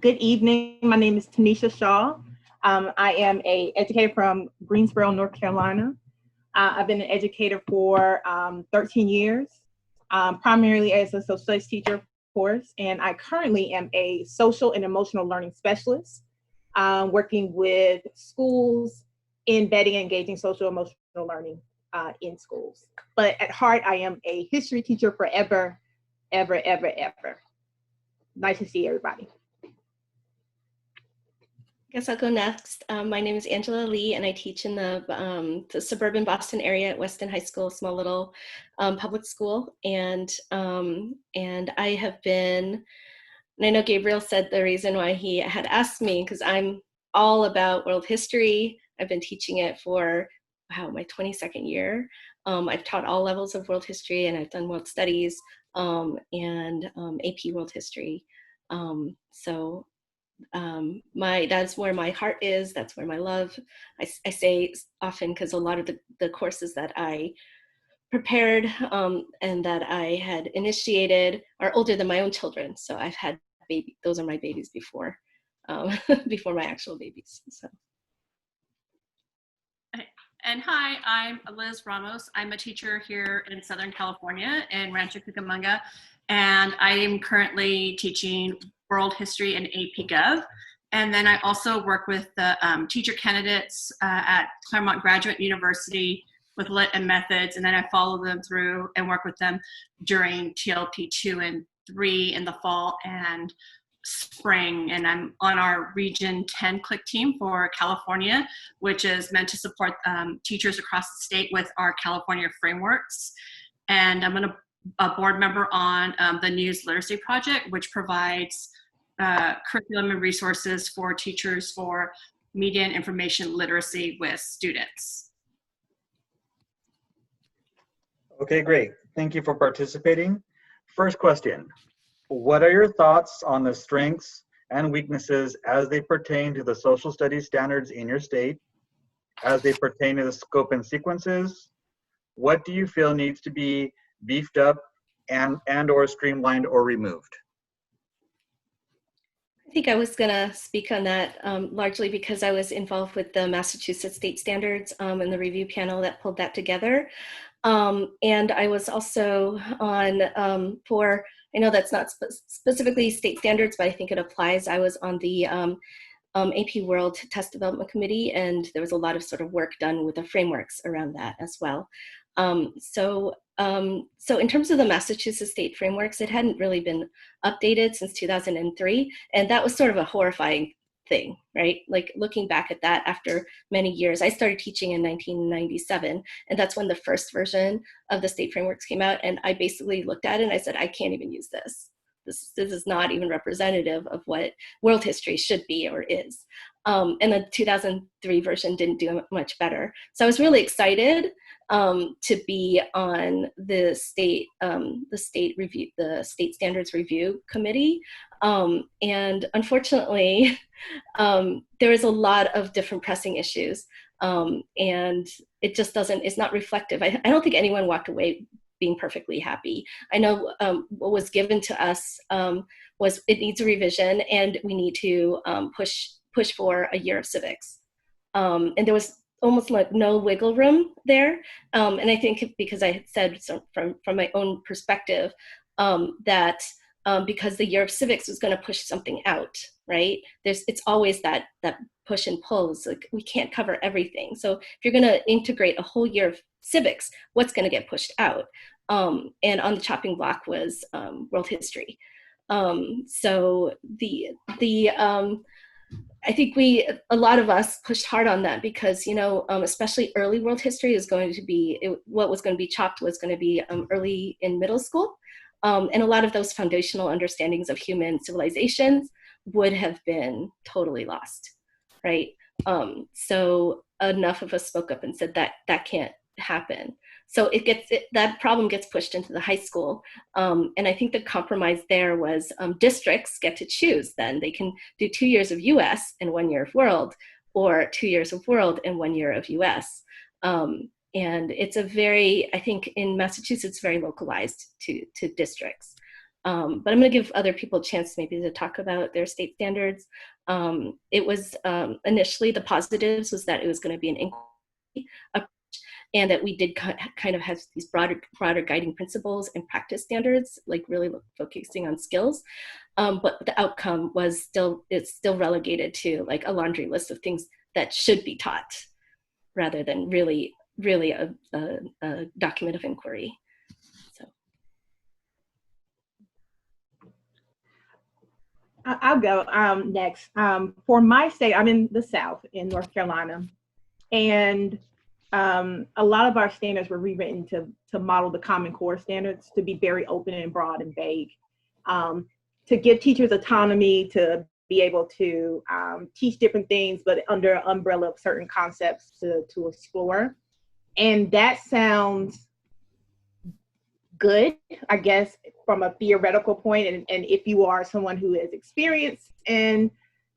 Good evening. My name is Tanisha Shaw. I am an educator from Greensboro, North Carolina. I've been an educator for 13 years, primarily as a social studies teacher, of course, and I currently am a social and emotional learning specialist, working with schools, embedding and engaging social emotional learning in schools. But at heart, I am a history teacher forever, ever, ever, ever. Nice to see everybody. I guess I'll go next. My name is Angela Lee, and I teach in the suburban Boston area at Weston High School, small little public school. And I have been, and I know Gabriel said the reason why he had asked me, because I'm all about world history. I've been teaching it for, wow, my 22nd year. I've taught all levels of world history, and I've done world studies and AP world history. That's where my heart is. That's where my love. I say often, because a lot of the courses that I prepared and that I had initiated are older than my own children. So I've had those are my babies before, before my actual babies. So. And hi, I'm Liz Ramos. I'm a teacher here in Southern California in Rancho Cucamonga, and I am currently teaching World History and AP Gov. And then I also work with the teacher candidates at Claremont Graduate University with Lit and Methods, and then I follow them through and work with them during TLP 2 and 3 in the fall and spring. And I'm on our Region 10 CLIC team for California, which is meant to support teachers across the state with our California frameworks. And I'm a board member on the News Literacy Project, which provides curriculum and resources for teachers for media and information literacy with students. Okay, great. Thank you for participating. First question, what are your thoughts on the strengths and weaknesses as they pertain to the social studies standards in your state, as they pertain to the scope and sequences? What do you feel needs to be beefed up and or streamlined or removed? I think I was going to speak on that largely because I was involved with the Massachusetts state standards and the review panel that pulled that together. And I was also on I know that's not specifically state standards, but I think it applies. I was on the AP World Test Development Committee, and there was a lot of sort of work done with the frameworks around that as well. So in terms of the Massachusetts state frameworks, it hadn't really been updated since 2003. And that was sort of a horrifying thing, right? Like looking back at that after many years, I started teaching in 1997, and that's when the first version of the state frameworks came out. And I basically looked at it and I said, I can't even use this. This is not even representative of what world history should be or is. And the 2003 version didn't do much better. So I was really excited to be on the state standards review committee. And unfortunately, there is a lot of different pressing issues. And it just it's not reflective. I don't think anyone walked away being perfectly happy. I know what was given to us was it needs a revision, and we need to push for a year of civics. And there was almost like no wiggle room there. And I think because I had said from my own perspective that because the year of civics was going to push something out, right? It's always that push and pulls. Like we can't cover everything. So if you're going to integrate a whole year of civics, what's going to get pushed out? And on the chopping block was world history. So I think a lot of us pushed hard on that because, especially early world history is going to be, what was going to be chopped was going to be early in middle school. And a lot of those foundational understandings of human civilizations would have been totally lost, right? So enough of us spoke up and said that can't happen. So that problem gets pushed into the high school. And I think the compromise there was districts get to choose then. They can do 2 years of US and 1 year of world, or 2 years of world and 1 year of US. And it's I think in Massachusetts, very localized to districts. But I'm going to give other people a chance maybe to talk about their state standards. It was initially the positives was that it was going to be an inquiry approach, and that we did kind of have these broader guiding principles and practice standards, like really focusing on skills. But the outcome was it's still relegated to like a laundry list of things that should be taught, rather than really a document of inquiry. I'll go next. For my state, I'm in the South in North Carolina, and a lot of our standards were rewritten to model the Common Core standards, to be very open and broad and vague, to give teachers autonomy to be able to teach different things, but under an umbrella of certain concepts to explore. And that sounds good, I guess, from a theoretical point, and if you are someone who has experience in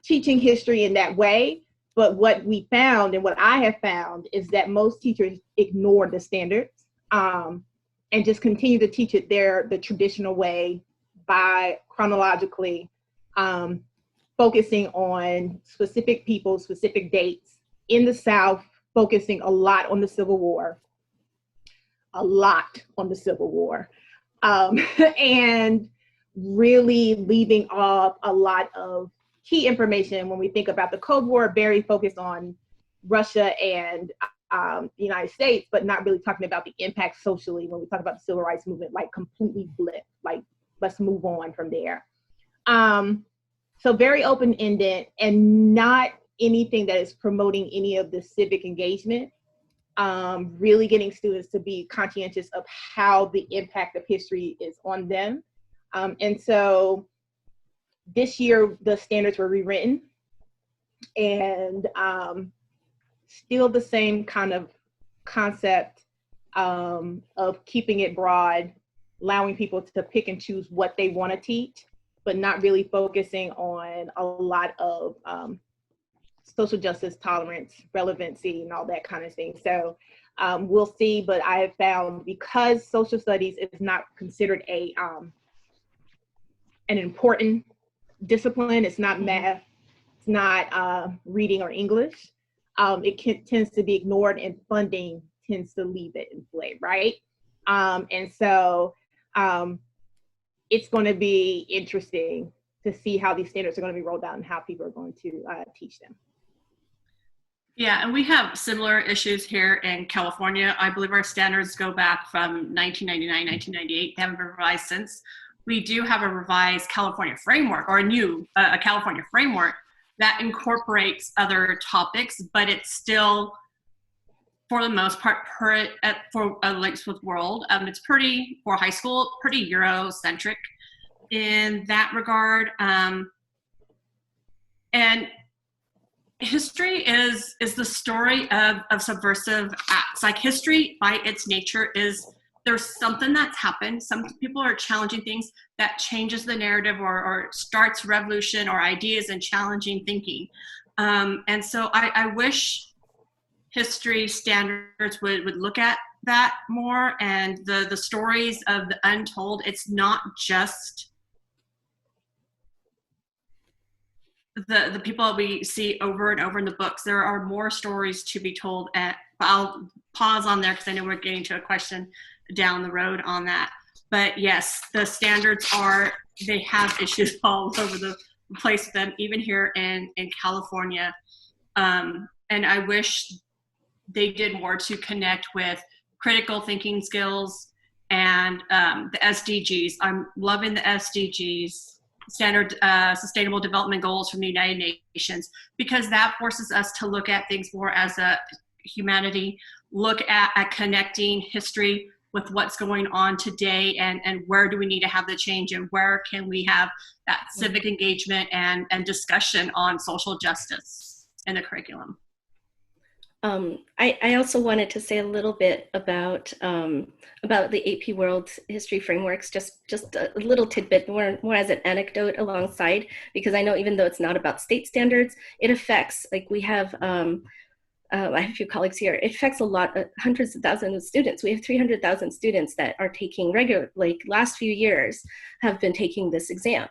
teaching history in that way. But what we found, and what I have found, is that most teachers ignore the standards and just continue to teach it the traditional way, by chronologically focusing on specific people, specific dates. In the South, focusing a lot on the Civil War, and really leaving off a lot of key information. When we think about the Cold War, very focused on Russia and the United States, but not really talking about the impact socially. When we talk about the Civil Rights Movement, like completely blip, like let's move on from there. So very open-ended, and not anything that is promoting any of the civic engagement. Really getting students to be conscientious of how the impact of history is on them. And so this year, the standards were rewritten, and still the same kind of concept of keeping it broad, allowing people to pick and choose what they want to teach, but not really focusing on a lot of social justice, tolerance, relevancy, and all that kind of thing. So we'll see, but I have found, because social studies is not considered an important discipline, it's not math, it's not reading or English, it tends to be ignored, and funding tends to leave it in play, right? And so it's going to be interesting to see how these standards are going to be rolled out and how people are going to teach them. Yeah, and we have similar issues here in California. I believe our standards go back from 1999, 1998. They haven't been revised since. We do have a revised California framework, or a California framework that incorporates other topics, but it's still, for the most part, for Links with World, it's pretty, for high school, pretty Eurocentric in that regard. And history is the story of subversive acts. Like, history by its nature there's something that's happened. Some people are challenging things that changes the narrative or starts revolution or ideas and challenging thinking. And so I wish history standards would look at that more, and the stories of the untold. It's not just the people that we see over and over in the books. There are more stories to be told. I'll pause on there because I know we're getting to a question down the road on that. But yes, the standards they have issues all over the place with them, even here in California. And I wish they did more to connect with critical thinking skills and the SDGs. I'm loving the SDGs, Standard Sustainable Development Goals from the United Nations, because that forces us to look at things more as a humanity, look at connecting history with what's going on today, and where do we need to have the change, and where can we have that civic engagement and discussion on social justice in the curriculum. I also wanted to say a little bit about the AP World History Frameworks, just a little tidbit, more as an anecdote alongside, because I know even though it's not about state standards, it affects, like we have I have a few colleagues here, it affects a lot, hundreds of thousands of students. We have 300,000 students that are taking regular, like last few years have been taking this exam,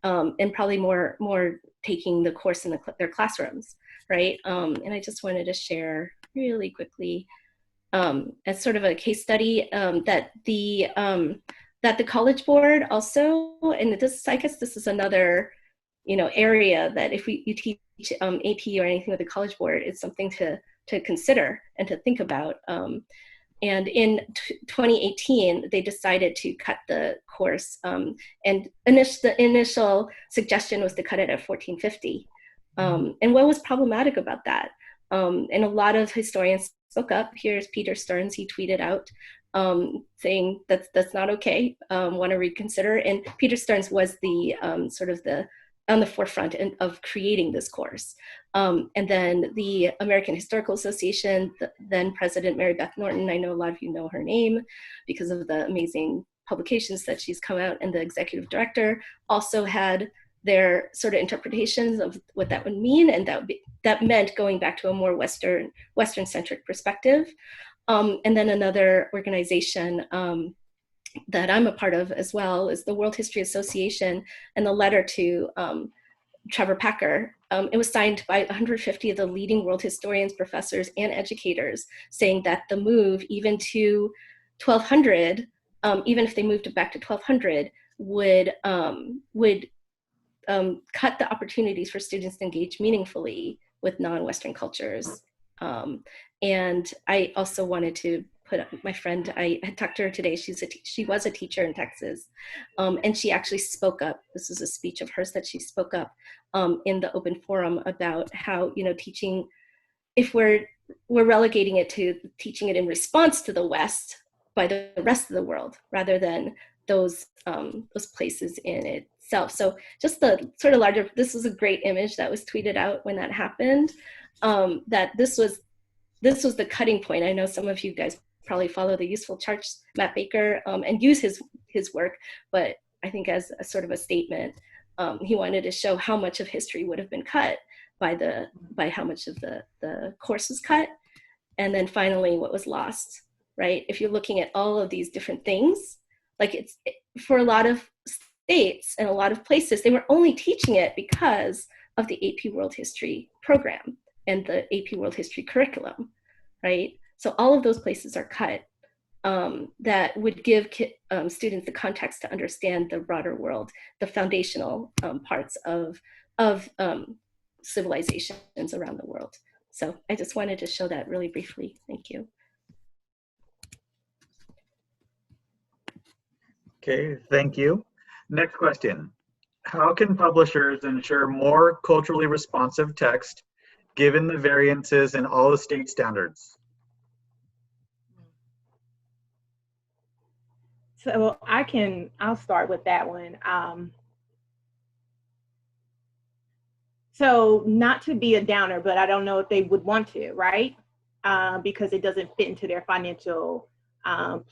and probably more taking the course in their classrooms, right? And I just wanted to share really quickly as sort of a case study that the College Board also, and this, I guess this is another, area that if you teach AP or anything with the College Board, it's something to consider and to think about. And in 2018, they decided to cut the course, and the initial suggestion was to cut it at 1450. And what was problematic about that? And a lot of historians spoke up. Here's Peter Stearns, he tweeted out saying that's not okay, want to reconsider. And Peter Stearns was the sort of on the forefront of creating this course. And then the American Historical Association, then President Mary Beth Norton, I know a lot of you know her name because of the amazing publications that she's come out, and the executive director also had their sort of interpretations of what that would mean, and that meant going back to a more Western-centric perspective. And then another organization that I'm a part of as well is the World History Association, and the letter to Trevor Packer. It was signed by 150 of the leading world historians, professors, and educators, saying that the move even to 1200, even if they moved it back to 1200, would cut the opportunities for students to engage meaningfully with non-Western cultures. And I also wanted to put up my friend, I had talked to her today, she was a teacher in Texas, and she actually spoke up. This is a speech of hers that she spoke up in the open forum about how, teaching, if we're relegating it to teaching it in response to the West by the rest of the world, rather than those places in itself. So just the sort of larger, this was a great image that was tweeted out when that happened, that this was the cutting point. I know some of you guys probably follow the Useful Charts, Matt Baker, and use his work, but I think as a sort of a statement, he wanted to show how much of history would have been cut by how much of the course was cut, and then finally what was lost, right? If you're looking at all of these different things, like for a lot of states and a lot of places, they were only teaching it because of the AP World History program and the AP World History curriculum, right? So all of those places are cut that would give students the context to understand the broader world, the foundational parts of civilizations around the world. So I just wanted to show that really briefly. Thank you. Okay, thank you. Next question. How can publishers ensure more culturally responsive text given the variances in all the state standards? So I'll start with that one. So not to be a downer, but I don't know if they would want to, right? Because it doesn't fit into their financial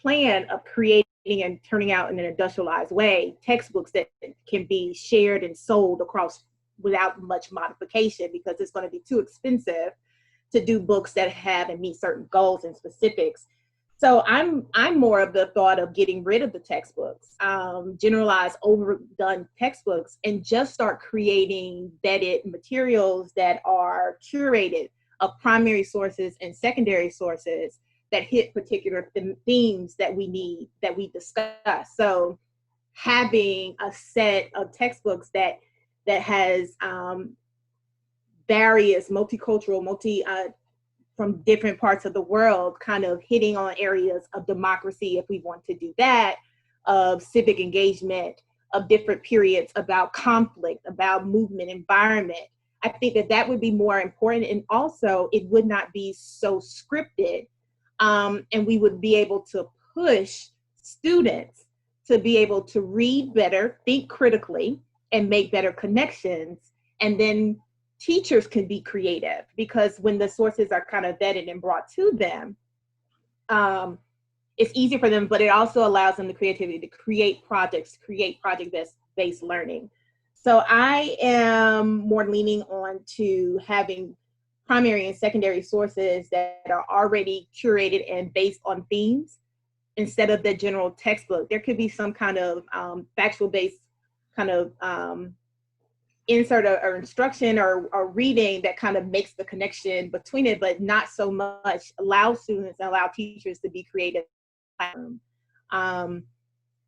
plan of creating and turning out in an industrialized way textbooks that can be shared and sold across without much modification, because it's going to be too expensive to do books that have and meet certain goals and specifics. So I'm more of the thought of getting rid of the textbooks, generalized, overdone textbooks, and just start creating vetted materials that are curated of primary sources and secondary sources that hit particular themes that we need, that we discuss. So having a set of textbooks that has various multicultural, from different parts of the world, kind of hitting on areas of democracy, if we want to do that, of civic engagement, of different periods, about conflict, about movement, environment. I think that would be more important. And also it would not be so scripted. And we would be able to push students to be able to read better, think critically, and make better connections. And then teachers can be creative, because when the sources are kind of vetted and brought to them, it's easier for them, but it also allows them the creativity to create projects, create project-based learning. So I am more leaning on to having primary and secondary sources that are already curated and based on themes instead of the general textbook. There could be some kind of factual based kind of insert or instruction or reading that kind of makes the connection between it, but not so much allow students and allow teachers to be creative.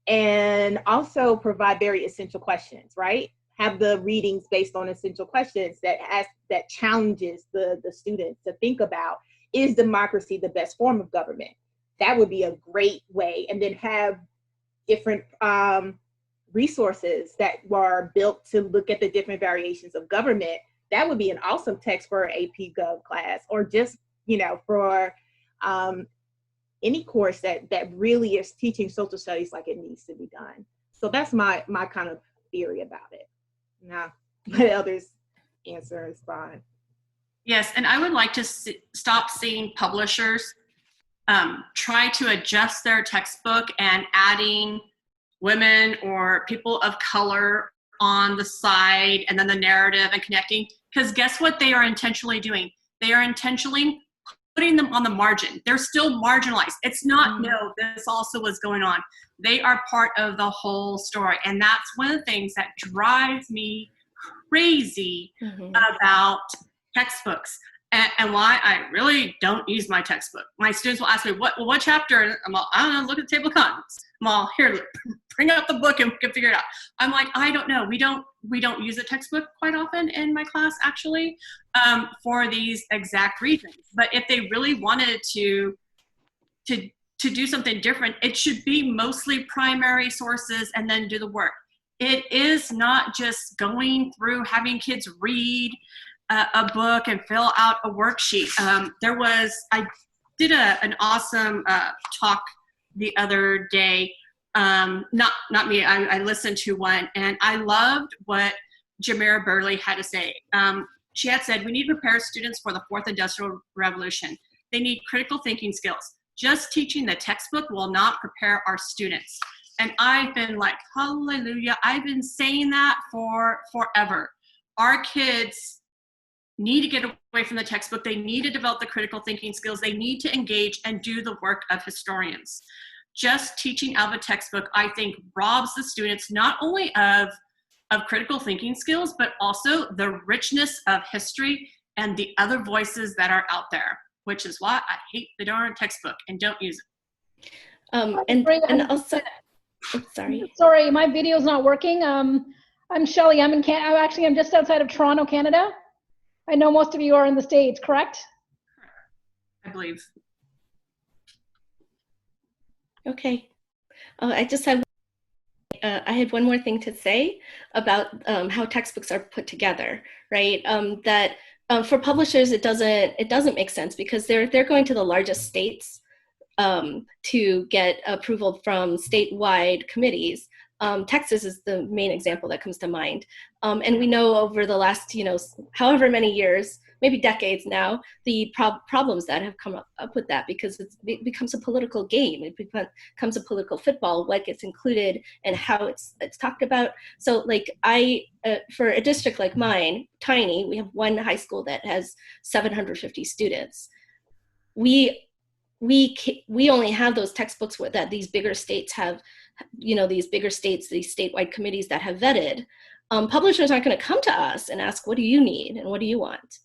And also provide very essential questions, right? Have the readings based on essential questions that challenges the students to think about, is democracy the best form of government? That would be a great way. And then have different resources that were built to look at the different variations of government. That would be an awesome text for an AP Gov class, or just, for any course that really is teaching social studies like it needs to be done. So that's my kind of theory about it. Now, let others answer is fine. Yes, and I would like to stop seeing publishers try to adjust their textbook and adding women or people of color on the side and then the narrative and connecting, because guess what they are intentionally doing? They are intentionally putting them on the margin. They're still marginalized. It's not, no, this also was going on. They are part of the whole story. And that's one of the things that drives me crazy about textbooks. And why I really don't use my textbook. My students will ask me, what chapter? And I'm all, I don't know, look at the table of contents. I'm all, here, bring out the book and we can figure it out. I'm like, I don't know. We don't use a textbook quite often in my class, actually, for these exact reasons. But if they really wanted to do something different, it should be mostly primary sources and then do the work. It is not just going through having kids read a book and fill out a worksheet. I did an awesome talk the other day. Not me, I listened to one, and I loved what Jamira Burley had to say. She had said, we need to prepare students for the fourth industrial revolution. They need critical thinking skills. Just teaching the textbook will not prepare our students. And I've been like, hallelujah, I've been saying that for forever. Our kids need to get away from the textbook. They need to develop the critical thinking skills. They need to engage and do the work of historians. Just teaching out of a textbook, I think, robs the students not only of critical thinking skills, but also the richness of history and the other voices that are out there, which is why I hate the darn textbook and don't use it. And also, oh, sorry. Sorry, my video's not working. I'm Shelley. I'm just outside of Toronto, Canada. I know most of you are in the States, correct? I believe. Okay. I just have, I had one more thing to say about how textbooks are put together, right? That for publishers, it doesn't make sense because they're going to the largest states to get approval from statewide committees. Texas is the main example that comes to mind. And we know over the last, however many years, maybe decades now, the problems that have come up with that, because it becomes a political game. It becomes a political football, what gets included and how it's talked about. So like for a district like mine, tiny, we have one high school that has 750 students. We only have those textbooks that these bigger states have, these statewide committees that have vetted. Publishers aren't going to come to us and ask, what do you need and what do you want?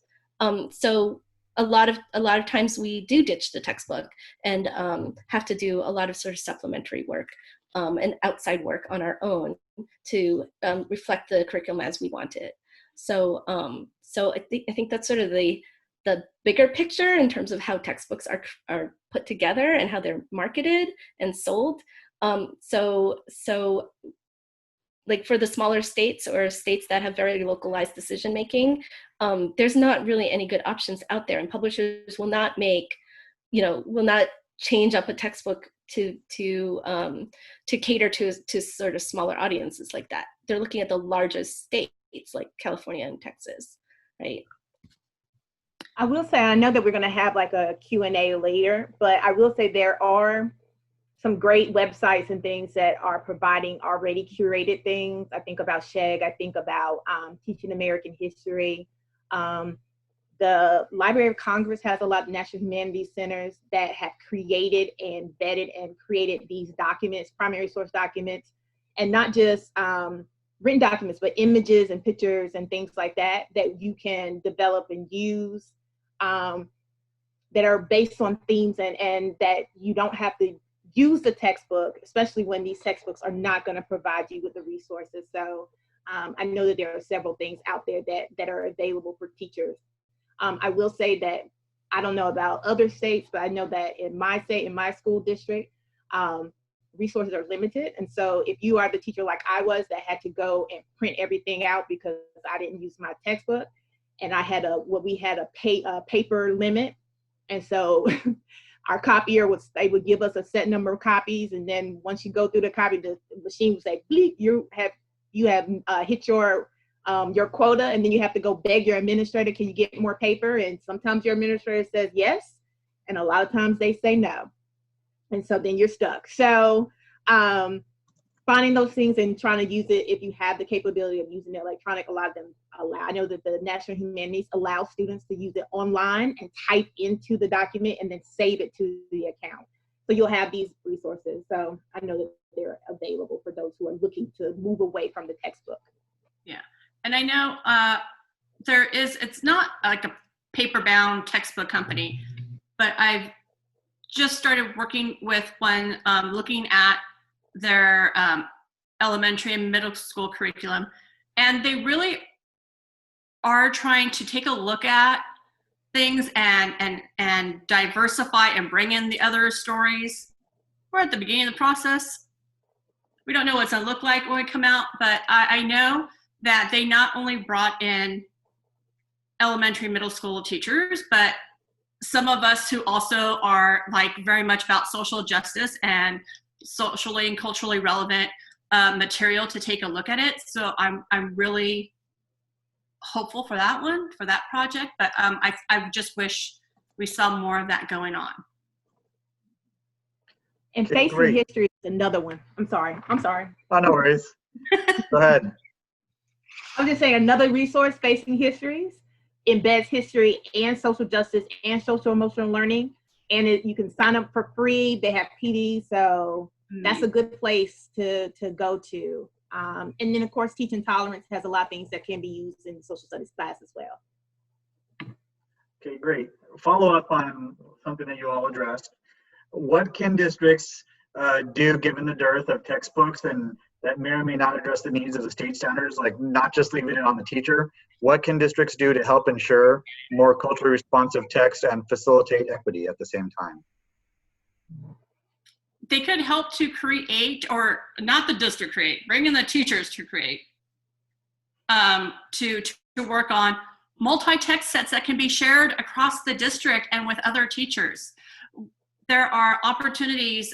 So a lot of times we do ditch the textbook and have to do a lot of sort of supplementary work and outside work on our own to reflect the curriculum as we want it. So I think that's sort of the bigger picture in terms of how textbooks are put together and how they're marketed and sold. So like for the smaller states or states that have very localized decision making, there's not really any good options out there, and publishers will not change up a textbook to cater to sort of smaller audiences like that. They're looking at the largest states like California and Texas, right? I will say, I know that we're going to have like a Q&A later, but I will say there are some great websites and things that are providing already curated things. I think about SHEG, I think about Teaching American History. The Library of Congress has a lot of National Humanities Centers that have created and vetted and created these documents, primary source documents, and not just written documents, but images and pictures and things like that, that you can develop and use, that are based on themes, and that you don't have to use the textbook, especially when these textbooks are not going to provide you with the resources. So I know that there are several things out there that are available for teachers. I will say that I don't know about other states, but I know that in my state, in my school district, resources are limited. And so if you are the teacher like I was that had to go and print everything out because I didn't use my textbook, and I had we had a paper limit. And so our copier they would give us a set number of copies. And then once you go through the copy, the machine would say, bleep, you have hit your quota, and then you have to go beg your administrator, can you get more paper? And sometimes your administrator says yes, and a lot of times they say no. And so then you're stuck. So finding those things and trying to use it, if you have the capability of using it electronic, a lot of them allow. I know that the National Humanities allow students to use it online and type into the document and then save it to the account. So you'll have these resources. So I know that they're available for those who are looking to move away from the textbook. Yeah, and I know it's not like a paper-bound textbook company, but I've just started working with one looking at their elementary and middle school curriculum, and they really are trying to take a look at things and diversify and bring in the other stories. We're at the beginning of the process. We don't know what it's gonna look like when we come out, but I know that they not only brought in elementary, middle school teachers, but some of us who also are very much about social justice and socially and culturally relevant material to take a look at it. So I'm really hopeful for that one, for that project, but I just wish we saw more of that going on. And Okay, facing great. history is another one. I'm sorry. Oh, no worries. Go ahead. I'm just saying another resource, Facing Histories, embeds history and social justice and social emotional learning. And you can sign up for free. They have PD, so that's a good place to go to. And then of course, Teaching Tolerance has a lot of things that can be used in social studies class as well. Okay, great. Follow up on something that you all addressed. What can districts do given the dearth of textbooks and that may or may not address the needs of the state standards, like not just leaving it on the teacher? What can districts do to help ensure more culturally responsive text and facilitate equity at the same time? They could help to create, or not the district create, bring in the teachers to create, to work on multi-text sets that can be shared across the district and with other teachers. There are opportunities,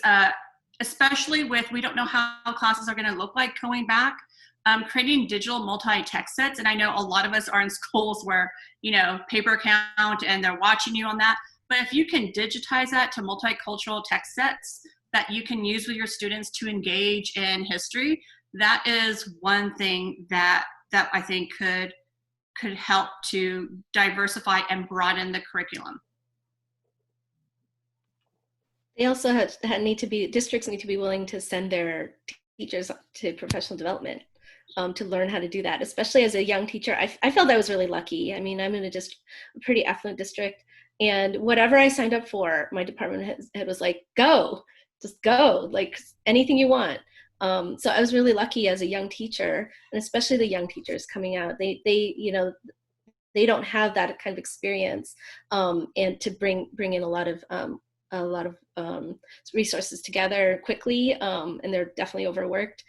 especially with, we don't know how classes are going to look like going back, creating digital multi-text sets. And I know a lot of us are in schools where, paper count and they're watching you on that. But if you can digitize that to multicultural text sets that you can use with your students to engage in history, that is one thing that I think could help to diversify and broaden the curriculum. They also districts need to be willing to send their teachers to professional development to learn how to do that, especially as a young teacher. I felt I was really lucky. I mean, I'm in a pretty affluent district, and whatever I signed up for, my department head was like, just go, like anything you want. So I was really lucky as a young teacher, and especially the young teachers coming out. They don't have that kind of experience, and to bring in a lot of resources together quickly, and they're definitely overworked.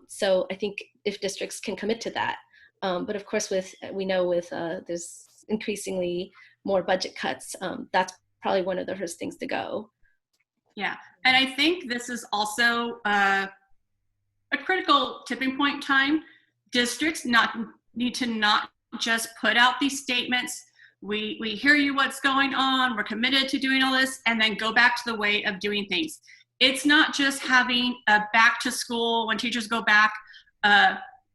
So I think if districts can commit to that, but of course we know there's increasingly more budget cuts, that's probably one of the first things to go. Yeah, and I think this is also a critical tipping point time. Districts need to not just put out these statements, we hear you, what's going on, we're committed to doing all this, and then go back to the way of doing things. It's not just having a back to school, when teachers go back,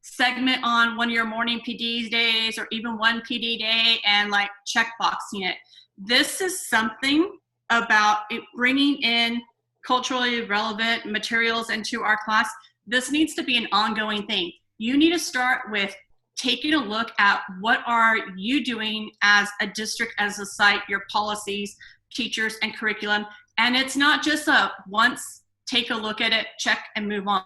segment on one of your morning PD days or even one PD day and like checkboxing it. This is something about it bringing in culturally relevant materials into our class. This needs to be an ongoing thing. You need to start with taking a look at what are you doing as a district, as a site, your policies, teachers, and curriculum. And it's not just a once, take a look at it, check, and move on.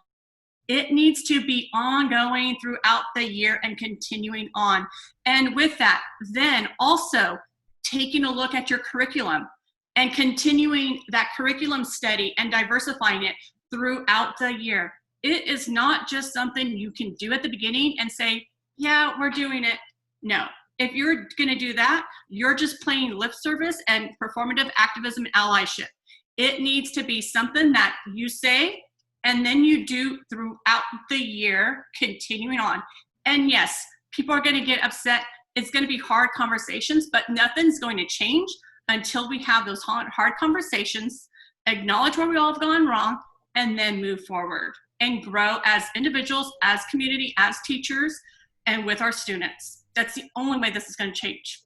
It needs to be ongoing throughout the year and continuing on. And with that, then also taking a look at your curriculum and continuing that curriculum study and diversifying it throughout the year. It is not just something you can do at the beginning and say, yeah, we're doing it. No, if you're gonna do that, you're just playing lip service and performative activism and allyship. It needs to be something that you say and then you do throughout the year, continuing on. And yes, people are gonna get upset. It's gonna be hard conversations, but nothing's going to change until we have those hard conversations, acknowledge where we all have gone wrong, and then move forward and grow as individuals, as community, as teachers, and with our students. That's the only way this is going to change.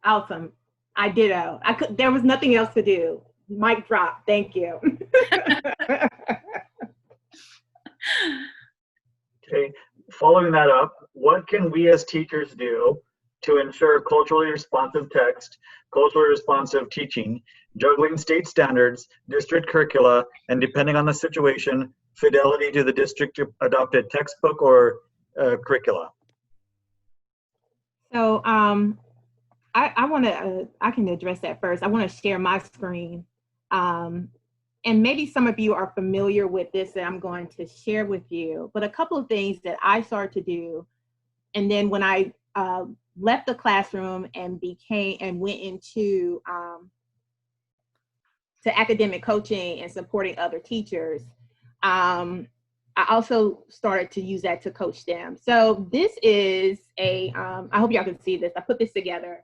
Awesome. I ditto. There was nothing else to do. Mic drop. Thank you. Okay, following that up, what can we as teachers do to ensure culturally responsive text, culturally responsive teaching, juggling state standards, district curricula, and depending on the situation, fidelity to the district adopted textbook or curricula? So I can address that first. I want to share my screen. And maybe some of you are familiar with this that I'm going to share with you, but a couple of things that I started to do. And then when I left the classroom and went into to academic coaching and supporting other teachers, I also started to use that to coach them. So this is I hope y'all can see this. I put this together.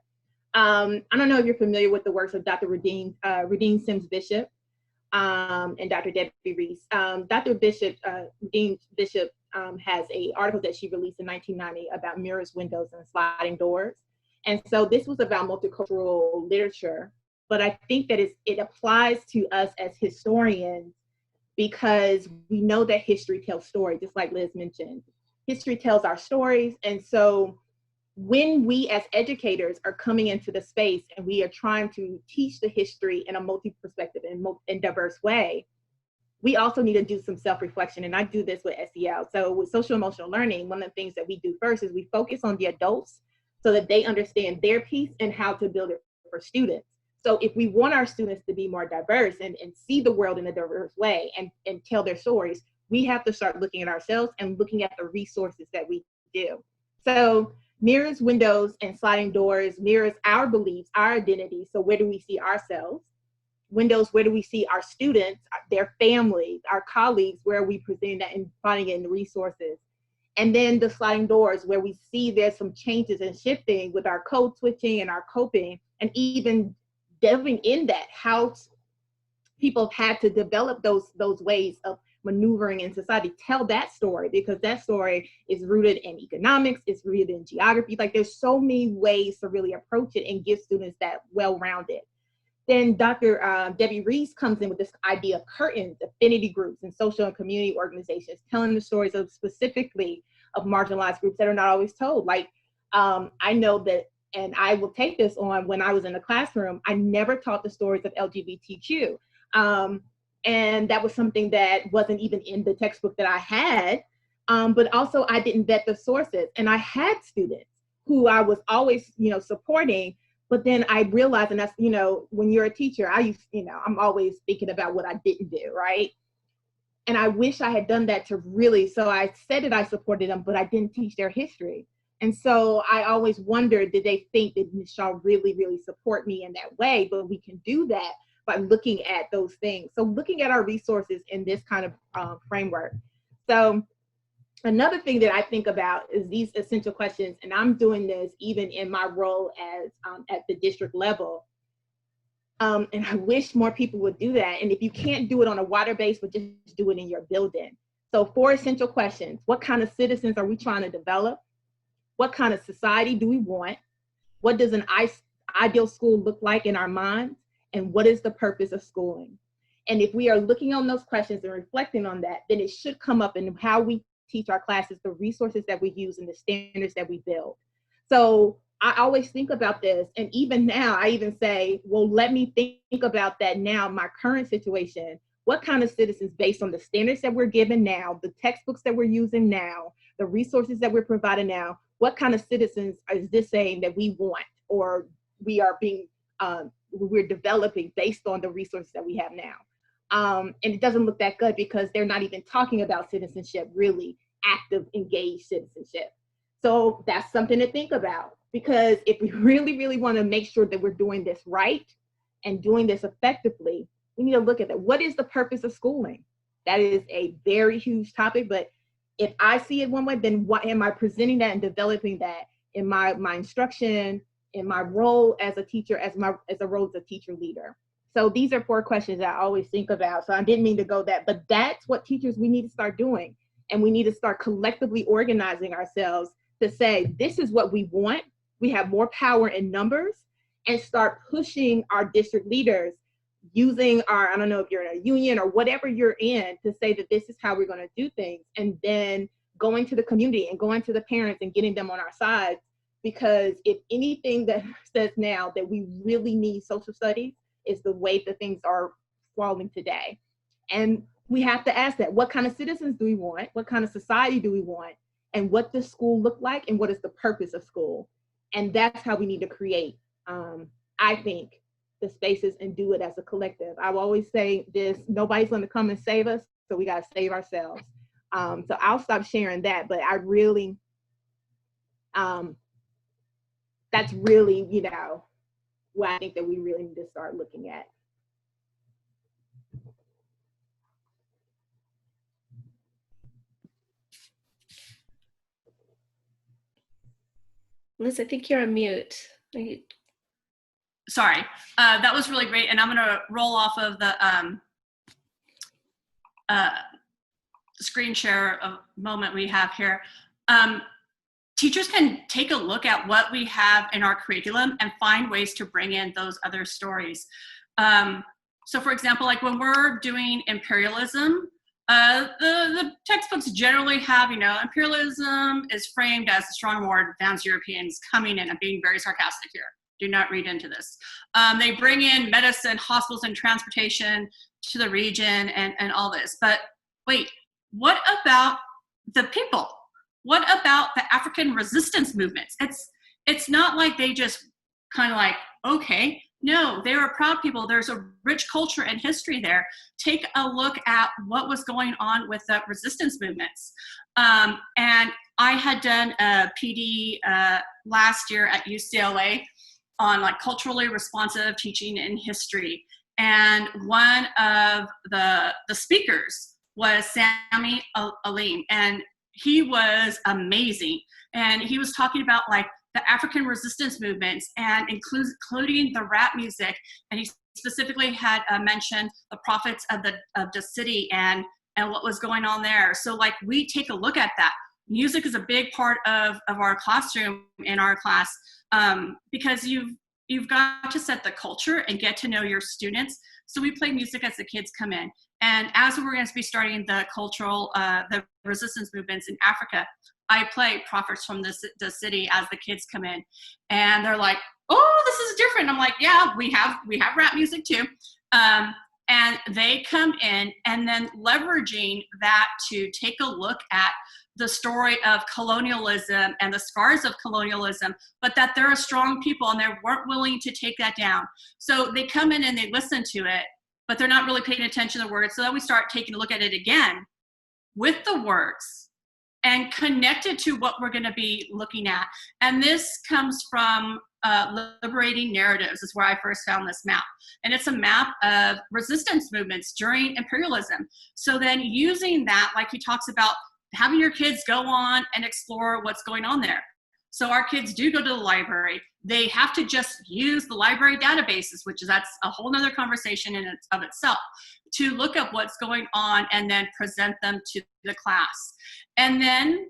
I don't know if you're familiar with the works of Dr. Radine Sims Bishop and Dr. Debbie Reese. Dr. Radine Bishop has an article that she released in 1990 about mirrors, windows, and sliding doors. And so this was about multicultural literature, but I think that it applies to us as historians because we know that history tells stories, just like Liz mentioned. History tells our stories, and so when we as educators are coming into the space and we are trying to teach the history in a multi-perspective and diverse way, we also need to do some self-reflection. And I do this with SEL. So with social emotional learning, one of the things that we do first is we focus on the adults so that they understand their piece and how to build it for students. So if we want our students to be more diverse and see the world in a diverse way and tell their stories, we have to start looking at ourselves and looking at the resources that we do. So mirrors, windows, and sliding doors mirrors our beliefs, our identity. So where do we see ourselves? Windows, where do we see our students, their families, our colleagues, where are we presenting that and finding it in the resources? And then the sliding doors, where we see there's some changes and shifting with our code switching and our coping, and even delving in that, how people have had to develop those ways of maneuvering in society. Tell that story, because that story is rooted in economics, it's rooted in geography. Like there's so many ways to really approach it and give students that well-rounded. Then Dr. Debbie Reese comes in with this idea of curtains, affinity groups, and social and community organizations, telling the stories of specifically of marginalized groups that are not always told. Like I know that, and I will take this on, when I was in the classroom, I never taught the stories of LGBTQ. And that was something that wasn't even in the textbook that I had, but also I didn't vet the sources. And I had students who I was always, supporting, but then I realized, and that's, when you're a teacher, I'm always thinking about what I didn't do, right? And I wish I had done that so I said that I supported them, but I didn't teach their history. And so I always wondered, did they think that Ms. Shaw really, really support me in that way? But we can do that by looking at those things. So looking at our resources in this kind of framework. So another thing that I think about is these essential questions, and I'm doing this even in my role as at the district level. And I wish more people would do that. And if you can't do it on a wider base, but just do it in your building. So 4 essential questions. What kind of citizens are we trying to develop? What kind of society do we want? What does an ideal school look like in our minds? And what is the purpose of schooling? And if we are looking on those questions and reflecting on that, then it should come up in how we teach our classes, the resources that we use, and the standards that we build. So I always think about this. And even now, I even say, well, let me think about that now, my current situation. What kind of citizens, based on the standards that we're given now, the textbooks that we're using now, the resources that we're providing now, what kind of citizens is this saying that we want, or we are being, we're developing based on the resources that we have now? And it doesn't look that good because they're not even talking about citizenship, really active, engaged citizenship. So that's something to think about, because if we really, really want to make sure that we're doing this right and doing this effectively, we need to look at that. What is the purpose of schooling? That is a very huge topic, but if I see it one way, then what am I presenting that and developing that in my instruction, in my role as a teacher, as a role as a teacher leader? So these are 4 questions that I always think about. So I didn't mean to go that, but that's what teachers, we need to start doing. And we need to start collectively organizing ourselves to say, this is what we want. We have more power in numbers, and start pushing our district leaders using our, I don't know if you're in a union or whatever you're in, to say that this is how we're going to do things. And then going to the community and going to the parents and getting them on our side. Because if anything that says now that we really need social studies, is the way that things are falling today. And we have to ask that, what kind of citizens do we want? What kind of society do we want? And what does school look like? And what is the purpose of school? And that's how we need to create, I think, the spaces and do it as a collective. I will always say this, nobody's gonna come and save us, so we gotta save ourselves. So I'll stop sharing that, but I really, that's really, you know, what I think that we really need to start looking at. Liz, I think you're on mute. Sorry, that was really great. And I'm gonna roll off of the screen share moment we have here. Teachers can take a look at what we have in our curriculum and find ways to bring in those other stories. So for example, like when we're doing imperialism, the textbooks generally have, you know, imperialism is framed as the strong, more advanced Europeans coming in. I'm being very sarcastic here. Do not read into this. They bring in medicine, hospitals, and transportation to the region and all this. But wait, what about the people? What about the African resistance movements? It's not like they just kind of like, okay, no, they were proud people. There's a rich culture and history there. Take a look at what was going on with the resistance movements. And I had done a PD last year at UCLA on like culturally responsive teaching in history. And one of the speakers was Sami Alim, and he was amazing. And he was talking about like the African resistance movements and including the rap music. And he specifically had mentioned the prophets of the city and what was going on there. So like we take a look at that. Music is a big part of our classroom in our class, because you've got to set the culture and get to know your students. So we play music as the kids come in. And as we're going to be starting the cultural, the resistance movements in Africa, I play prophets from the city as the kids come in. And they're like, oh, this is different. I'm like, yeah, we have rap music too. And they come in and then leveraging that to take a look at the story of colonialism and the scars of colonialism, but that they're a strong people and they weren't willing to take that down. So they come in and they listen to it, but they're not really paying attention to the words. So then we start taking a look at it again with the words and connected to what we're going to be looking at. And this comes from Liberating Narratives is where I first found this map. And it's a map of resistance movements during imperialism. So then using that, like he talks about, having your kids go on and explore what's going on there. So our kids do go to the library. They have to just use the library databases, that's a whole nother conversation of itself, to look up what's going on and then present them to the class. And then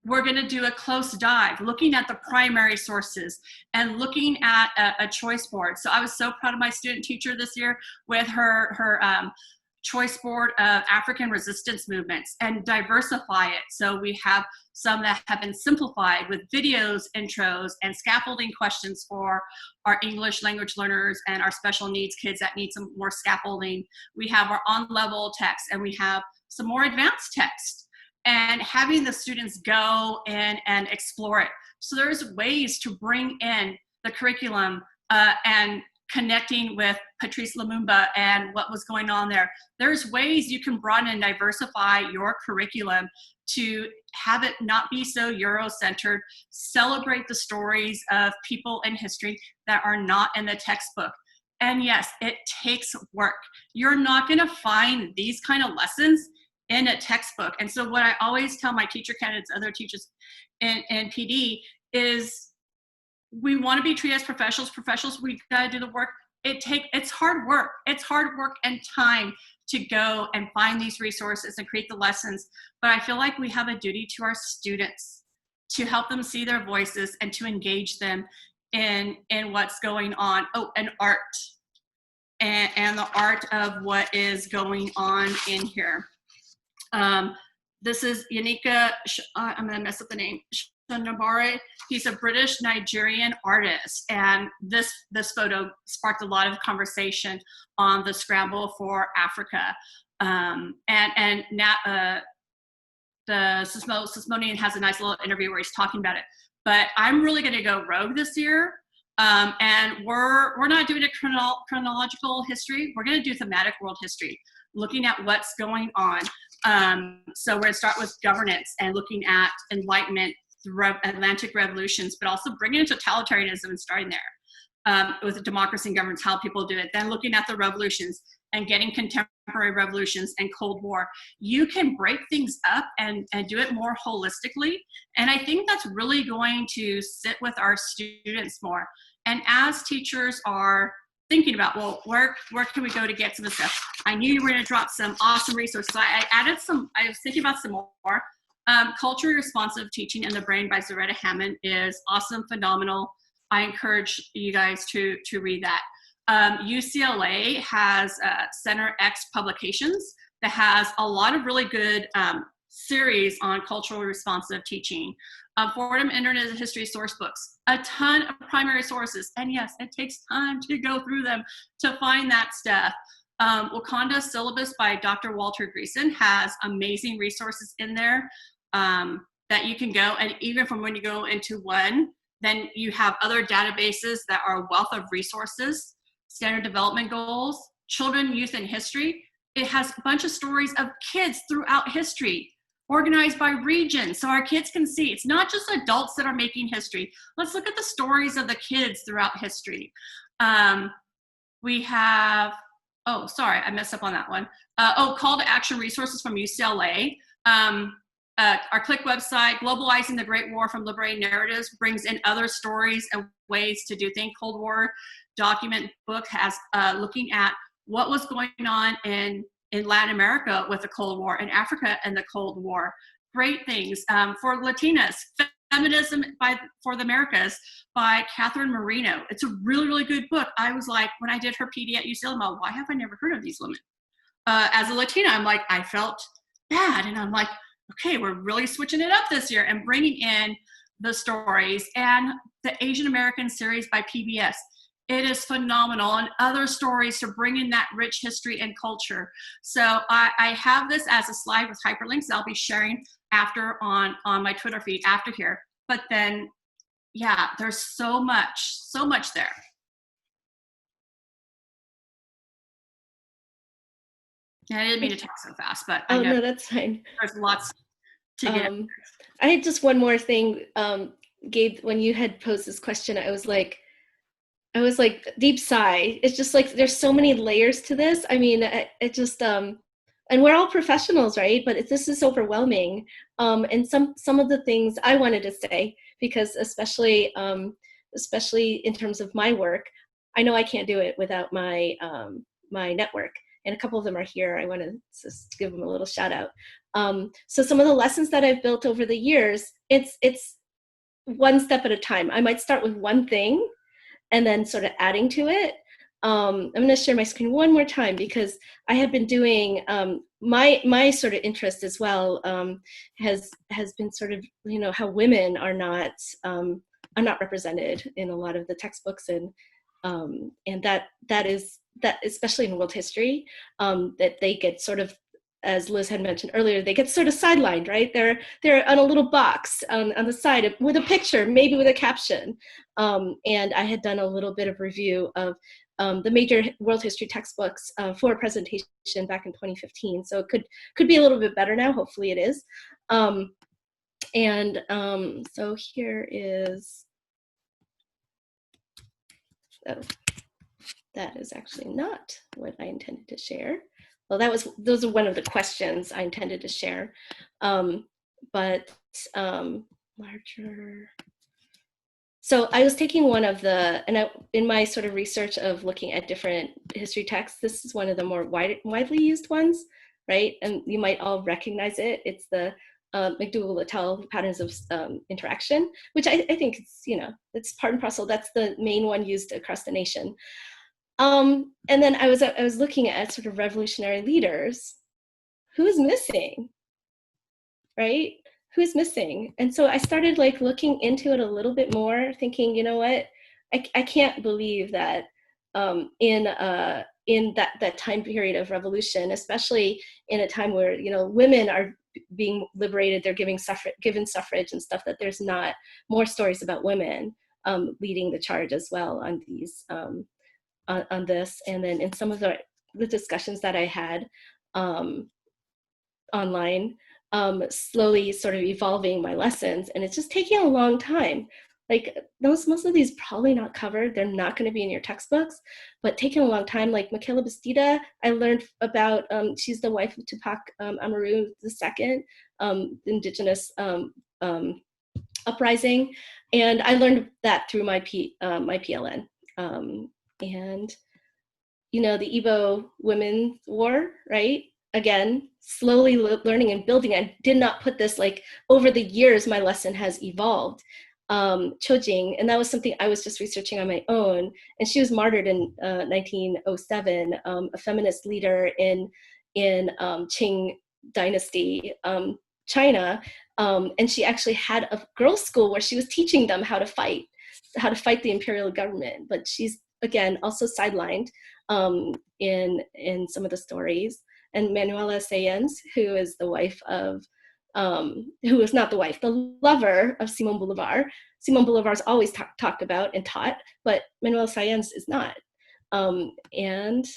we're going to do a close dive, looking at the primary sources and looking at a choice board. So I was so proud of my student teacher this year with her choice board of African resistance movements and diversify it. So we have some that have been simplified with videos, intros, and scaffolding questions for our English language learners and our special needs kids that need some more scaffolding. We have our on-level text, and we have some more advanced text, and having the students go in and explore it. So there's ways to bring in the curriculum and connecting with Patrice Lumumba and what was going on there. There's ways you can broaden and diversify your curriculum to have it not be so Euro-centered, celebrate the stories of people in history that are not in the textbook. And yes, it takes work. You're not gonna find these kind of lessons in a textbook. And so what I always tell my teacher candidates, other teachers in PD, is we want to be treated as professionals. We gotta do the work. It's hard work. It's hard work and time to go and find these resources and create the lessons. But I feel like we have a duty to our students to help them see their voices and to engage them in what's going on. Oh, and art and the art of what is going on in here. This is Yanika, I'm gonna mess up the name, Shanabare. He's a British Nigerian artist, and this photo sparked a lot of conversation on the scramble for Africa. And now the Smithsonian has a nice little interview where he's talking about it. But I'm really going to go rogue this year, and we're not doing a chronological history. We're going to do thematic world history, looking at what's going on. So we're going to start with governance and looking at Enlightenment, Atlantic revolutions, but also bringing in totalitarianism and starting there with democracy and governance, how people do it. Then looking at the revolutions and getting contemporary revolutions and Cold War. You can break things up and do it more holistically. And I think that's really going to sit with our students more. And as teachers are thinking about, well, where can we go to get some of this stuff? I knew you were going to drop some awesome resources. So I added some, I was thinking about some more. Culturally Responsive Teaching in the Brain by Zaretta Hammond is awesome, phenomenal. I encourage you guys to read that. UCLA has Center X Publications that has a lot of really good series on culturally responsive teaching. Fordham Internet History source books, a ton of primary sources. And yes, it takes time to go through them to find that stuff. Wakanda Syllabus by Dr. Walter Greason has amazing resources in there that you can go, and even from when you go into one, then you have other databases that are a wealth of resources, standard development goals, children, youth, and history. It has a bunch of stories of kids throughout history, organized by region, so our kids can see. It's not just adults that are making history. Let's look at the stories of the kids throughout history. We have, oh, sorry, I messed up on that one. Call to action resources from UCLA. Our CLIC website, Globalizing the Great War from Liberating Narratives, brings in other stories and ways to do things. Cold War document book has looking at what was going on in Latin America with the Cold War, and Africa and the Cold War. Great things. For Latinas, Feminism for the Americas by Catherine Marino. It's a really, really good book. I was like, when I did her PD at UCLA, I'm like, why have I never heard of these women? As a Latina, I'm like, I felt bad. And I'm like, okay, we're really switching it up this year and bringing in the stories. And the Asian American series by PBS. It is phenomenal, and other stories to bring in that rich history and culture. So I have this as a slide with hyperlinks I'll be sharing after on my Twitter feed after here. But then, yeah, there's so much there. Yeah, I didn't mean to talk so fast, but I know no, that's fine. There's lots to get. I had just one more thing, Gabe, when you had posed this question, I was like, deep sigh. It's just like, there's so many layers to this. I mean, it just, and we're all professionals, right? But this is overwhelming. And some of the things I wanted to say, because especially in terms of my work, I know I can't do it without my my network. And a couple of them are here. I want to just give them a little shout out. So some of the lessons that I've built over the years, it's one step at a time. I might start with one thing and then sort of adding to it. I'm going to share my screen one more time because I have been doing my sort of interest as well has been sort of, you know, how women are not represented in a lot of the textbooks, and that is especially in world history, that they get sort of, as Liz had mentioned earlier, they get sort of sidelined, right? They're on a little box on the side with a picture, maybe with a caption. And I had done a little bit of review of the major world history textbooks for a presentation back in 2015. So it could be a little bit better now. Hopefully it is. So here is, oh, that is actually not what I intended to share. Well, those are one of the questions I intended to share, but larger. So I was taking one of the, in my sort of research of looking at different history texts, this is one of the more widely used ones, right? And you might all recognize it. It's the McDougall-Littell Patterns of Interaction, which I think it's, you know, it's part and parcel. That's the main one used across the nation. And then I was looking at sort of revolutionary leaders. Who's missing, right? Who's missing? And so I started like looking into it a little bit more, thinking, you know what, I can't believe that in that time period of revolution, especially in a time where, you know, women are being liberated, they're given suffrage and stuff, that there's not more stories about women leading the charge as well on these. On this, and then in some of the discussions that I had online, slowly sort of evolving my lessons, and it's just taking a long time. Like most of these probably not covered, they're not going to be in your textbooks, but taking a long time. Like Michaela Bastida, I learned about, she's the wife of Tupac Amaru II, indigenous uprising, and I learned that through my PLN. And, you know, the Igbo Women's War, right? Again, slowly learning and building. I did not put this, like, over the years, my lesson has evolved. Chojing, and that was something I was just researching on my own. And she was martyred in 1907, a feminist leader in Qing dynasty, China. And she actually had a girls' school where she was teaching them how to fight the imperial government. But she's, again, also sidelined in some of the stories. And Manuela Sayens, who is the wife of, who is not the wife, the lover of Simon Bolivar. Simon Bolivar is always talked about and taught, but Manuela Sayens is not. And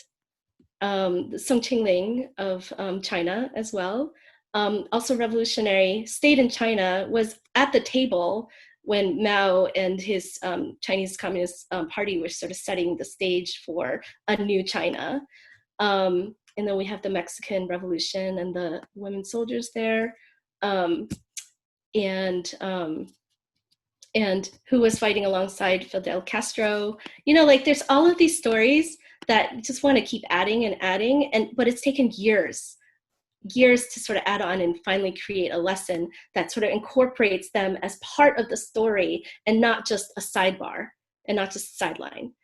Song Qingling of China as well, also revolutionary, stayed in China, was at the table when Mao and his Chinese Communist Party were sort of setting the stage for a new China. And then we have the Mexican Revolution and the women soldiers there, and who was fighting alongside Fidel Castro. You know, like there's all of these stories that you just want to keep adding and adding, but it's taken years to sort of add on and finally create a lesson that sort of incorporates them as part of the story and not just a sidebar and not just a sideline.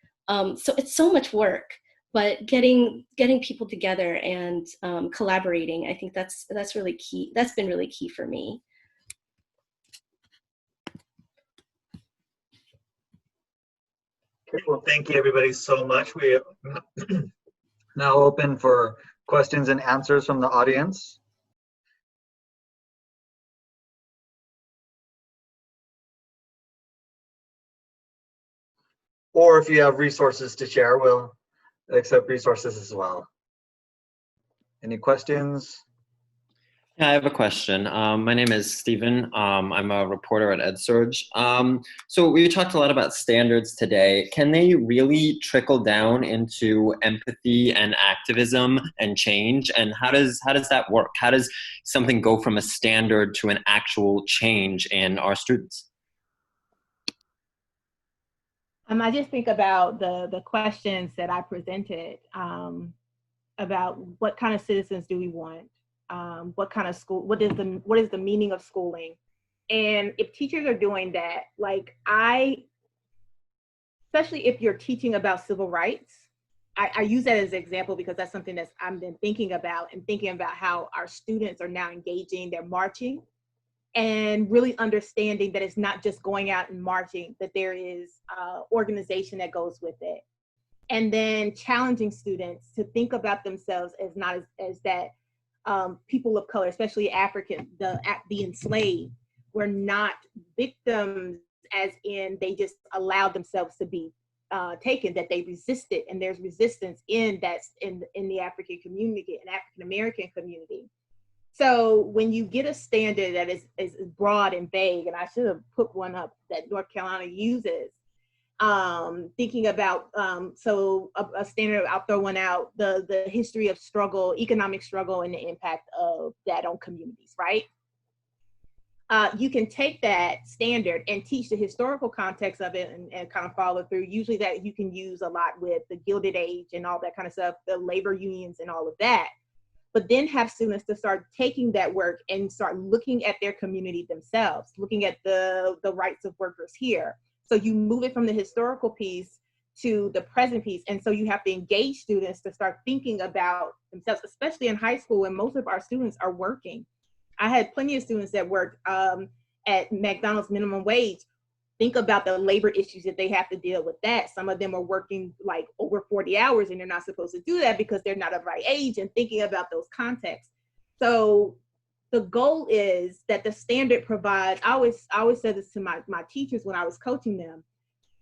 So it's so much work, but getting people together and collaborating, I think that's really key. That's been really key for me. Okay, well, thank you everybody so much. We now open for questions and answers from the audience. Or if you have resources to share, we'll accept resources as well. Any questions? Yeah, I have a question. My name is Stephen. I'm a reporter at EdSurge. So we talked a lot about standards today. Can they really trickle down into empathy and activism and change? And how does that work? How does something go from a standard to an actual change in our students? I just think about the questions that I presented, about what kind of citizens do we want, what kind of school, what is the meaning of schooling, and if teachers are doing that, like especially if you're teaching about civil rights, I use that as an example because that's something that I've been thinking about, and thinking about how our students are now engaging, they're marching, and really understanding that it's not just going out and marching, that there is organization that goes with it. And then challenging students to think about themselves as not as that people of color, especially African, the enslaved, were not victims, as in they just allowed themselves to be taken, that they resisted, and there's resistance in the African community and African American community. So when you get a standard that is broad and vague, and I should have put one up that North Carolina uses, thinking about, so a standard, I'll throw one out, the history of struggle, economic struggle, and the impact of that on communities, right? You can take that standard and teach the historical context of it, and kind of follow through. Usually that you can use a lot with the Gilded Age and all that kind of stuff, the labor unions and all of that. But then have students to start taking that work and start looking at their community themselves, looking at the rights of workers here. So you move it from the historical piece to the present piece. And so you have to engage students to start thinking about themselves, especially in high school when most of our students are working. I had plenty of students that worked at McDonald's minimum wage. Think about the labor issues that they have to deal with that. Some of them are working like over 40 hours and they're not supposed to do that because they're not of the right age, and thinking about those contexts. So the goal is that the standard provides, I always said this to my teachers when I was coaching them,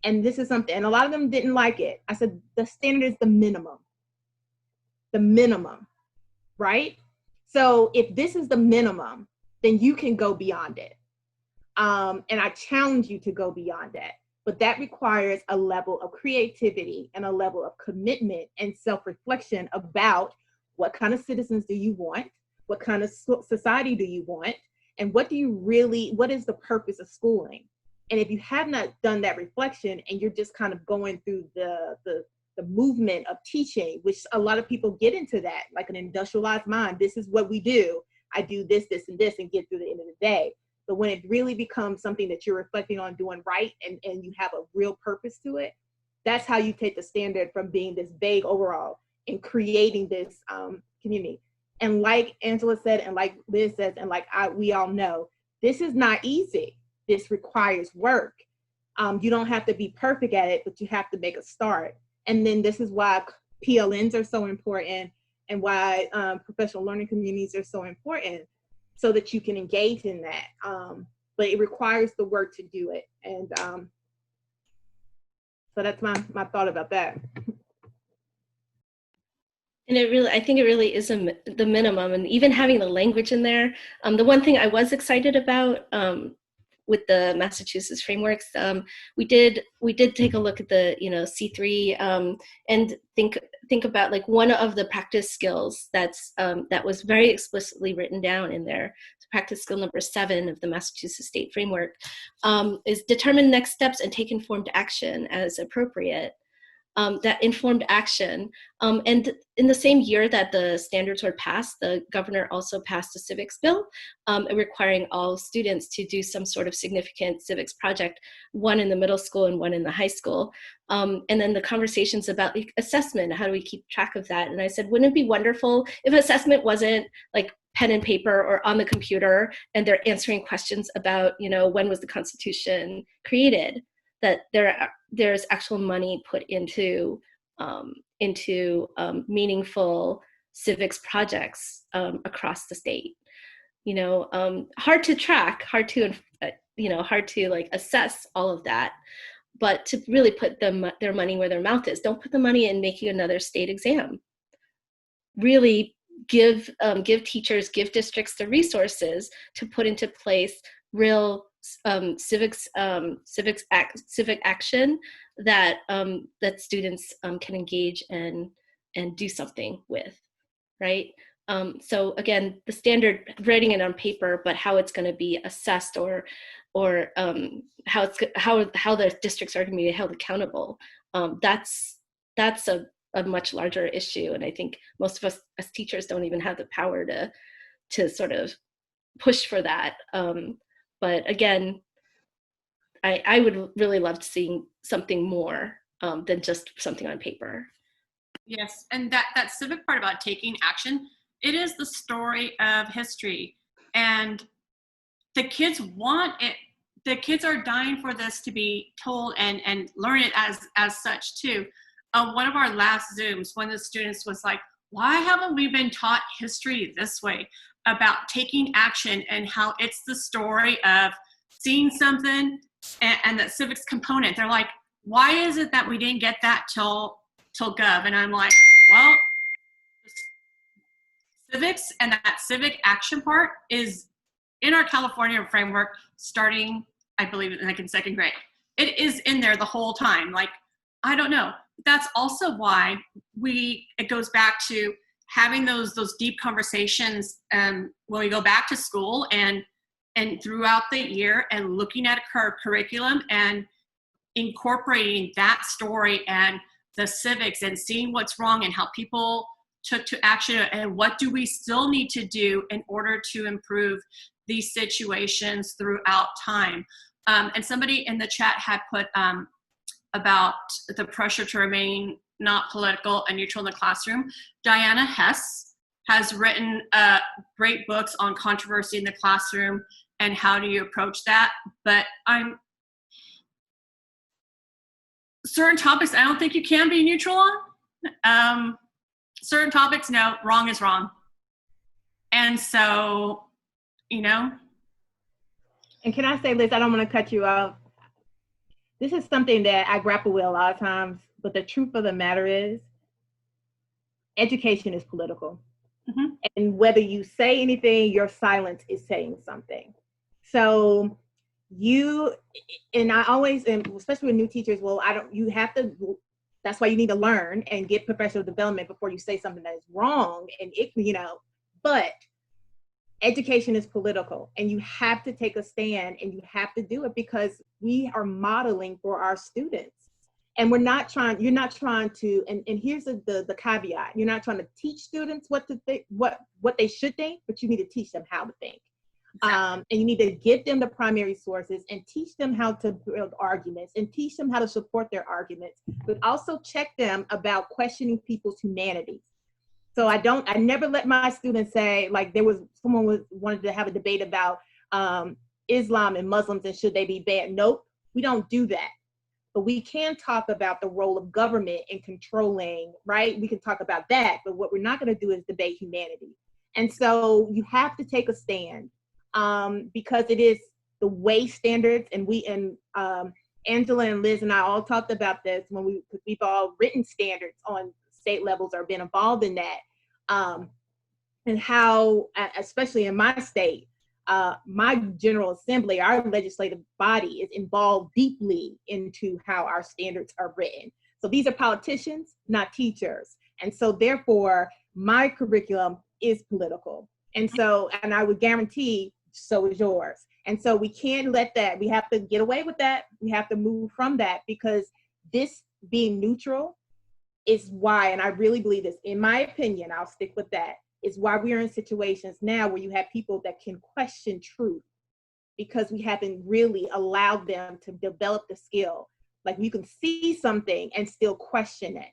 and this is something, and a lot of them didn't like it. I said, the standard is the minimum, right? So if this is the minimum, then you can go beyond it. And I challenge you to go beyond that. But that requires a level of creativity and a level of commitment and self-reflection about what kind of citizens do you want, what kind of society do you want, and what is the purpose of schooling? And if you have not done that reflection and you're just kind of going through the movement of teaching, which a lot of people get into that, like an industrialized mind, this is what we do. I do this, this, and this, and get through the end of the day. But when it really becomes something that you're reflecting on doing right, and you have a real purpose to it, that's how you take the standard from being this vague overall and creating this community. And like Angela said, and like Liz says, and like we all know, this is not easy. This requires work. You don't have to be perfect at it, but you have to make a start. And then this is why PLNs are so important, and why professional learning communities are so important, so that you can engage in that. But it requires the work to do it. And so that's my thought about that. And I think it really is the minimum, and even having the language in there. The one thing I was excited about with the Massachusetts frameworks, we did take a look at the C3 and think about like one of the practice skills that was very explicitly written down in there. Practice skill number 7 of the Massachusetts State Framework is determine next steps and take informed action as appropriate. That informed action. And in the same year that the standards were passed, the governor also passed a civics bill requiring all students to do some sort of significant civics project, one in the middle school and one in the high school. And then the conversations about like, assessment, how do we keep track of that? And I said, wouldn't it be wonderful if assessment wasn't like pen and paper or on the computer and they're answering questions about, when was the Constitution created? That there's actual money put into meaningful civics projects across the state. Hard to track, hard to like assess all of that, but to really put their money where their mouth is. Don't put the money in making another state exam. Really give teachers, give districts the resources to put into place real civic action that students can engage and do something with, right? So again, the standard, writing it on paper, but how it's going to be assessed or or how the districts are going to be held accountable. That's a much larger issue, and I think most of us as teachers don't even have the power to sort of push for that. But again, I would really love to see something more than just something on paper. Yes, and that civic part about taking action, it is the story of history, and the kids want it. The kids are dying for this to be told and learn it as such too. One of our last Zooms, one of the students was like, why haven't we been taught history this way, about taking action and how it's the story of seeing something and that civics component. They're like, why is it that we didn't get that till Gov? And I'm like, well, civics and that civic action part is in our California framework starting, I believe, in second grade. It is in there the whole time. Like, I don't know. That's also why it goes back to having those deep conversations when we go back to school and throughout the year, and looking at our curriculum and incorporating that story and the civics and seeing what's wrong and how people took to action and what do we still need to do in order to improve these situations throughout time. And somebody in the chat had put about the pressure to remain not political and neutral in the classroom. Diana Hess has written great books on controversy in the classroom and how do you approach that. But certain topics I don't think you can be neutral on. Certain topics, no, wrong is wrong. And so, you know. And can I say, Liz, I don't want to cut you off. This is something that I grapple with a lot of times, but the truth of the matter is, education is political. Mm-hmm. And whether you say anything, your silence is saying something. So and I always, and especially with new teachers, that's why you need to learn and get professional development before you say something that is wrong. And but education is political, and you have to take a stand, and you have to do it because we are modeling for our students. And you're not trying to, and here's the caveat, you're not trying to teach students what to think, what they should think, but you need to teach them how to think. Exactly. And you need to give them the primary sources and teach them how to build arguments and teach them how to support their arguments, but also check them about questioning people's humanities. So I never let my students say, like, someone wanted to have a debate about Islam and Muslims and should they be banned. Nope, we don't do that. But we can talk about the role of government in controlling, right? We can talk about that, but what we're not going to do is debate humanity. And so you have to take a stand because it is the way standards, and Angela and Liz and I all talked about this because we've all written standards on state levels or been involved in that, and how, especially in my state, my General Assembly, our legislative body, is involved deeply into how our standards are written. So these are politicians, not teachers. And so therefore, my curriculum is political. And I would guarantee so is yours. And so we can't let that, we have to get away with that. We have to move from that, because this being neutral is why, and I really believe this, in my opinion, I'll stick with that, is why we are in situations now where you have people that can question truth, because we haven't really allowed them to develop the skill. Like, you can see something and still question it.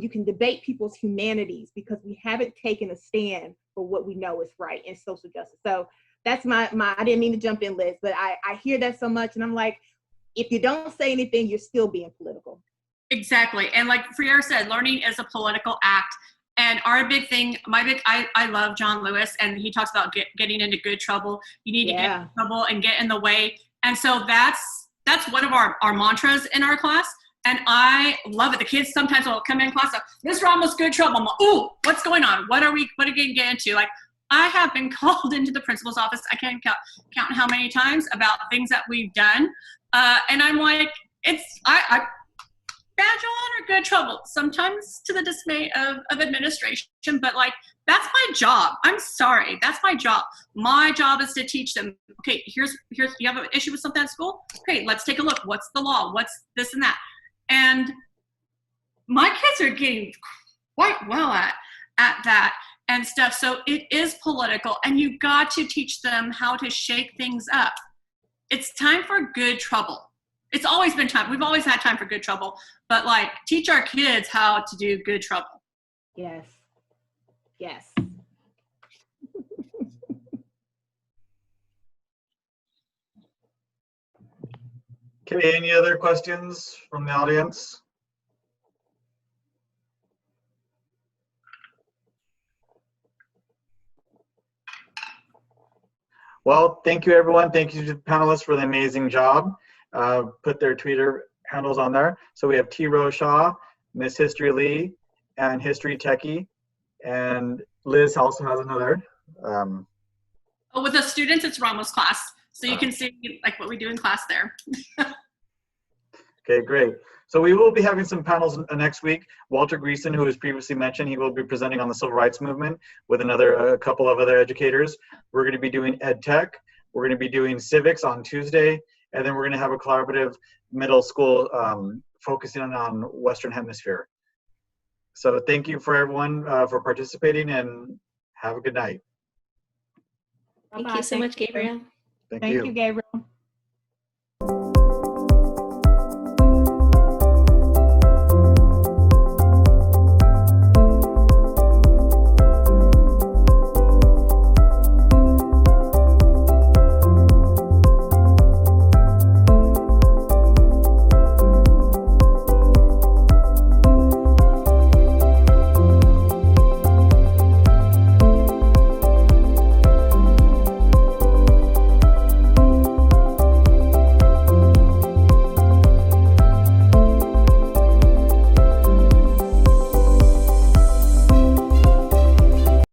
You can debate people's humanities because we haven't taken a stand for what we know is right in social justice. So that's my I didn't mean to jump in, Liz, but I hear that so much, and I'm like, if you don't say anything, you're still being political. Exactly. And like Friere said, learning is a political act. And our big thing, I love John Lewis, and he talks about getting into good trouble. You need to get in trouble and get in the way. And so that's one of our mantras in our class. And I love it. The kids sometimes will come in class, like, Ms. Ramos, good trouble. I'm like, ooh, what's going on? What are we going to get into? Like, I have been called into the principal's office, I can't count how many times, about things that we've done. And I'm like, badge on or good trouble, sometimes to the dismay of administration, but like, that's my job. I'm sorry, that's my job. My job is to teach them, okay, here's you have an issue with something at school? Okay, let's take a look. What's the law? What's this and that? And my kids are getting quite well at that and stuff. So it is political, and you got to teach them how to shake things up. It's time for good trouble. It's always been time. We've always had time for good trouble, but like, teach our kids how to do good trouble. Yes. Yes. Okay, any other questions from the audience? Well, thank you everyone. Thank you to the panelists for the amazing job. Put their Twitter handles on there. So we have T. Rose Shaw, Miss History Lee, and History Techie. And Liz also has another. Oh, with the students, it's Ramos class. So you can see like what we do in class there. Okay, great. So we will be having some panels next week. Walter Greason, who was previously mentioned, he will be presenting on the civil rights movement with a couple of other educators. We're going to be doing ed tech. We're going to be doing civics on Tuesday, and then we're going to have a collaborative middle school focusing on Western Hemisphere. So thank you for everyone for participating, and have a good night. Thank you so much, Gabriel. Thank Thank you. you, Gabriel.